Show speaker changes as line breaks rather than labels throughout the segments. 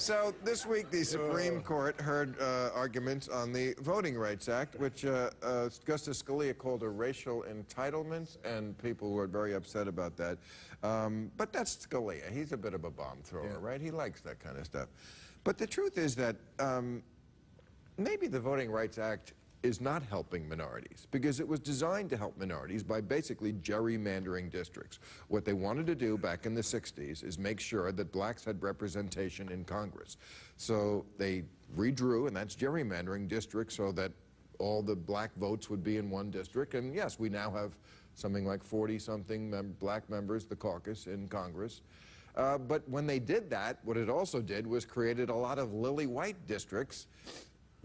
So this week, the Supreme Court heard arguments on the Voting Rights Act, which Justice Scalia called a racial entitlement, and people were very upset about that. But that's Scalia. He's a bit of a bomb thrower, right? He likes that kind of stuff. But the truth is that maybe the Voting Rights Act is not helping minorities, because it was designed to help minorities by basically gerrymandering districts. What they wanted to do back in the 60s is make sure that blacks had representation in Congress. So they redrew, and that's gerrymandering districts so that all the black votes would be in one district. And yes, we now have something like 40-something black members, the caucus, in Congress. But when they did that, what it also did was created a lot of lily-white districts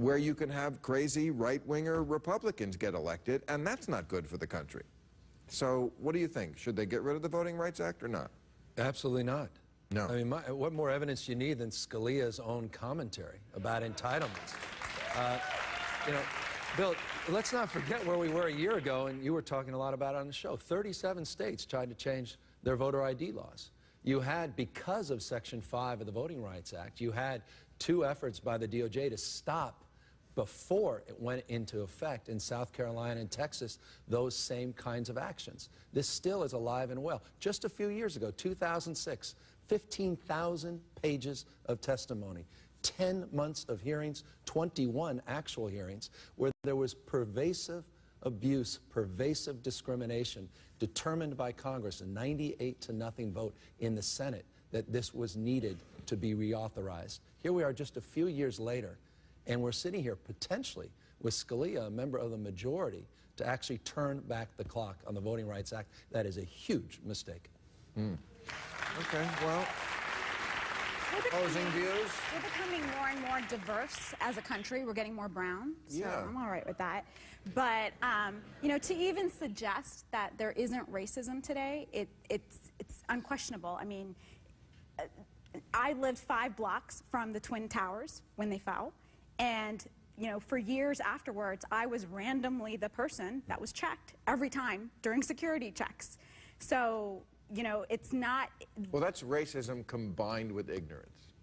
where you can have crazy right-winger Republicans get elected, and that's not good for the country. So what do you think? Should they get rid of the Voting Rights Act or not?
Absolutely not.
No.
I mean, what more evidence do you need than Scalia's own commentary about entitlements? You know, Bill, let's not forget where we were a year ago, and you were talking a lot about it on the show. 37 states tried to change their voter ID laws. You had, because of Section 5 of the Voting Rights Act, you had 2 efforts by the DOJ to stop, before it went into effect in South Carolina and Texas, those same kinds of actions. This still is alive and well. Just a few years ago, 2006, 15,000 pages of testimony, 10 months of hearings, 21 actual hearings, where there was pervasive abuse, pervasive discrimination, determined by Congress, a 98-0 vote in the Senate, that this was needed to be reauthorized. Here we are just a few years later, and we're sitting here potentially with Scalia, a member of the majority, to actually turn back the clock on the Voting Rights Act. That is a huge mistake.
Okay, well, opposing views?
We're becoming more and more diverse as a country. We're getting more brown, so I'm all right with that. But, you know, to even suggest that there isn't racism today, it's unquestionable. I mean, I lived 5 blocks from the Twin Towers when they fell. And, you know, for years afterwards, I was randomly the person that was checked every time during security checks. So, you know, it's not...
Well, that's racism combined with ignorance.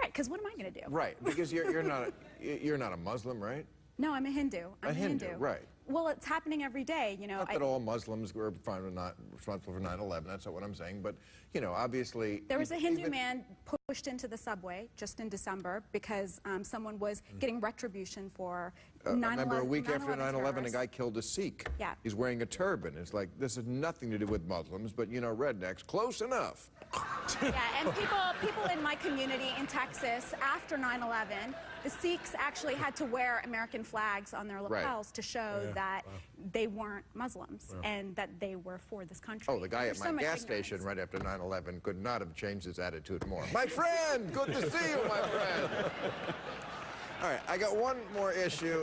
Right, because what am I going to do?
Right, because you're not a Muslim, right?
No, I'm a Hindu. I'm
a Hindu, right.
Well, it's happening every day, you know.
Not that all Muslims were not responsible for 9/11, that's not what I'm saying, but, you know, obviously...
There was a Hindu man pushed into the subway just in December because someone was getting retribution for 9/11.
I remember a week after 9/11, a guy killed a Sikh.
Yeah.
He's wearing a turban. It's like, this has nothing to do with Muslims, but, you know, rednecks, close enough.
Yeah, and people in my community in Texas, after 9/11, the Sikhs actually had to wear American flags on their lapels to show that they weren't Muslims and that they were for this country.
Oh, the guy at my gas station right after 9/11 could not have changed his attitude more. My friend! Good to see you, my friend! All right, I got one more issue.